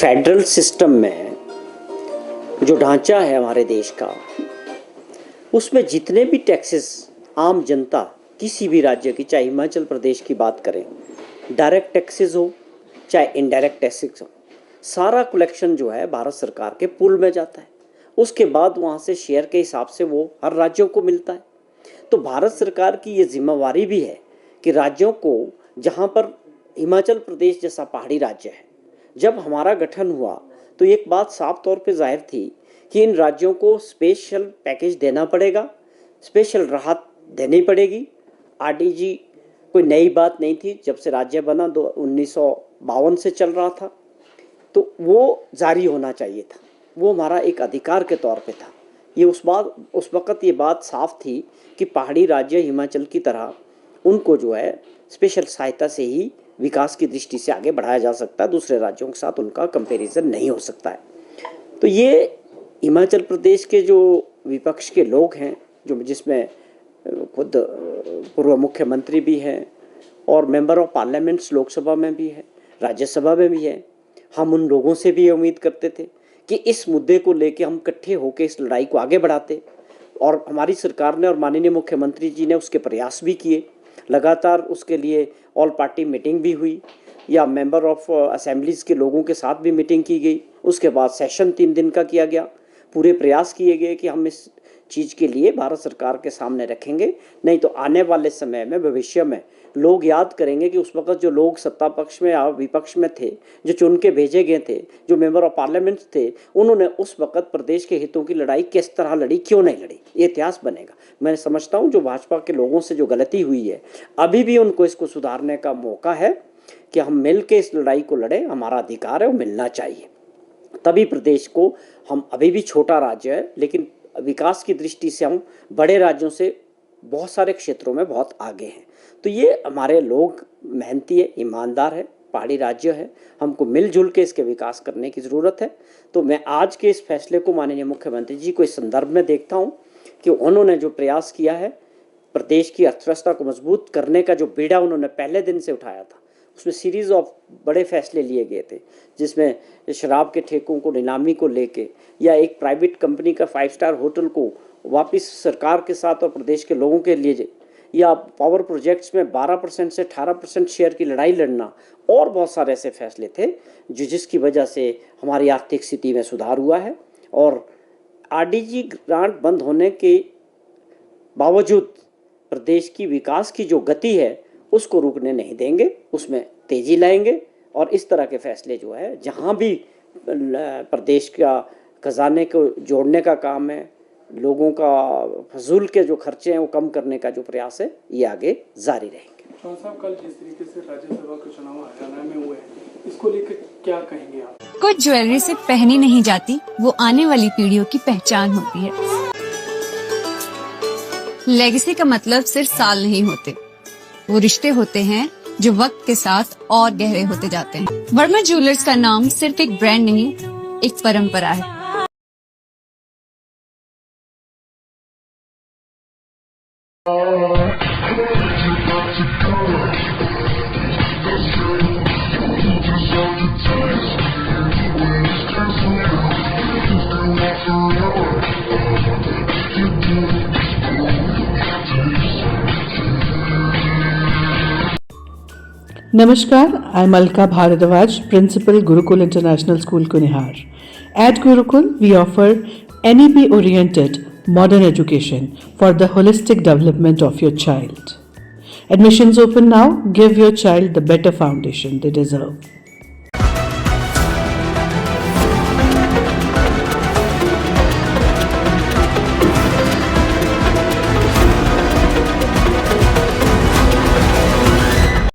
Federal system में जो ढांचा है हमारे देश का, उसमें जितने भी टैक्सेस आम जनता किसी भी राज्य की, चाहे हिमाचल प्रदेश की बात करें, डायरेक्ट टैक्सेस हो चाहे इनडायरेक्ट टैक्सेस हो, सारा कलेक्शन जो है भारत सरकार के पूल में जाता है। उसके बाद वहाँ से शेयर के हिसाब से वो हर राज्यों को मिलता है। तो भारत सरकार की ये जिम्मेवारी भी है कि राज्यों को, जहाँ पर हिमाचल प्रदेश जैसा पहाड़ी राज्य है, जब हमारा गठन हुआ तो एक बात साफ तौर पे जाहिर थी कि इन राज्यों को स्पेशल पैकेज देना पड़ेगा, स्पेशल राहत देनी पड़ेगी। आरडीजी कोई नई बात नहीं थी, जब से राज्य बना 1952 से चल रहा था, तो वो जारी होना चाहिए था। वो हमारा एक अधिकार के तौर पे था। ये उस वक़्त ये बात साफ थी कि पहाड़ी राज्य हिमाचल की तरह उनको जो है स्पेशल सहायता से ही विकास की दृष्टि से आगे बढ़ाया जा सकता है, दूसरे राज्यों के साथ उनका कंपैरिजन नहीं हो सकता है। तो ये हिमाचल प्रदेश के जो विपक्ष के लोग हैं, जो जिसमें खुद पूर्व मुख्यमंत्री भी हैं और मेंबर ऑफ पार्लियामेंट्स लोकसभा में भी है, राज्यसभा में भी है, हम उन लोगों से भी उम्मीद करते थे कि इस मुद्दे को लेके हम इकट्ठे होकर इस लड़ाई को आगे बढ़ाते। और हमारी सरकार ने और माननीय मुख्यमंत्री जी ने उसके प्रयास भी किए। लगातार उसके लिए ऑल पार्टी मीटिंग भी हुई, या मेंबर ऑफ असेंबलीज़ के लोगों के साथ भी मीटिंग की गई। उसके बाद सेशन 3 दिन का किया गया। पूरे प्रयास किए गए कि हम इस चीज़ के लिए भारत सरकार के सामने रखेंगे, नहीं तो आने वाले समय में, भविष्य में लोग याद करेंगे कि उस वक्त जो लोग सत्ता पक्ष में या विपक्ष में थे, जो चुन के भेजे गए थे, जो मेंबर ऑफ पार्लियामेंट थे, उन्होंने उस वक्त प्रदेश के हितों की लड़ाई किस तरह लड़ी, क्यों नहीं लड़ी। ये इतिहास बनेगा। मैं समझता हूँ जो भाजपा के लोगों से जो गलती हुई है, अभी भी उनको इसको सुधारने का मौका है कि हम मिल के इस लड़ाई को लड़ें। हमारा अधिकार है, वो मिलना चाहिए। तभी प्रदेश को, हम अभी भी छोटा राज्य है, लेकिन विकास की दृष्टि से हम बड़े राज्यों से बहुत सारे क्षेत्रों में बहुत आगे हैं। तो ये हमारे लोग मेहनती है, ईमानदार है, पहाड़ी राज्य है, हमको मिलजुल के इसके विकास करने की ज़रूरत है। तो मैं आज के इस फैसले को माननीय मुख्यमंत्री जी को इस संदर्भ में देखता हूँ कि उन्होंने जो प्रयास किया है, प्रदेश की अर्थव्यवस्था को मजबूत करने का जो बीड़ा उन्होंने पहले दिन से उठाया था, उसमें सीरीज़ ऑफ बड़े फैसले लिए गए थे, जिसमें शराब के ठेकों को नीलामी को लेके, या एक प्राइवेट कंपनी का 5 स्टार होटल को वापस सरकार के साथ और प्रदेश के लोगों के लिए, या पावर प्रोजेक्ट्स में 12% से 18% शेयर की लड़ाई लड़ना, और बहुत सारे ऐसे फैसले थे जिसकी वजह से हमारी आर्थिक स्थिति में सुधार हुआ है। और आरडीजी ग्रांट बंद होने के बावजूद प्रदेश की विकास की जो गति है उसको रुकने नहीं देंगे, उसमें तेज़ी लाएंगे। और इस तरह के फैसले जो है, जहाँ भी प्रदेश का खजाने को जोड़ने का काम है, लोगों का फजूल के जो खर्चे हैं वो कम करने का जो प्रयास है, ये आगे जारी रहेंगे। चौहान साहब, कल जिस तरीके से राज्यसभा के चुनाव हरियाणा में हुए हैं, इसको लेकर क्या कहेंगे आप? कुछ ज्वेलरी से पहनी नहीं जाती, वो आने वाली पीढ़ियों की पहचान होती है। लेगेसी का मतलब सिर्फ साल नहीं होते, वो रिश्ते होते हैं जो वक्त के साथ और गहरे होते जाते हैं। वर्मा ज्वेलर्स का नाम सिर्फ एक ब्रांड नहीं, एक परंपरा है। Namaskar, I'm Alka Bharadwaj, Principal Gurukul International School, Kunihar. At Gurukul, we offer NEP-oriented modern education for the holistic development of your child. Admissions open now. Give your child the better foundation they deserve.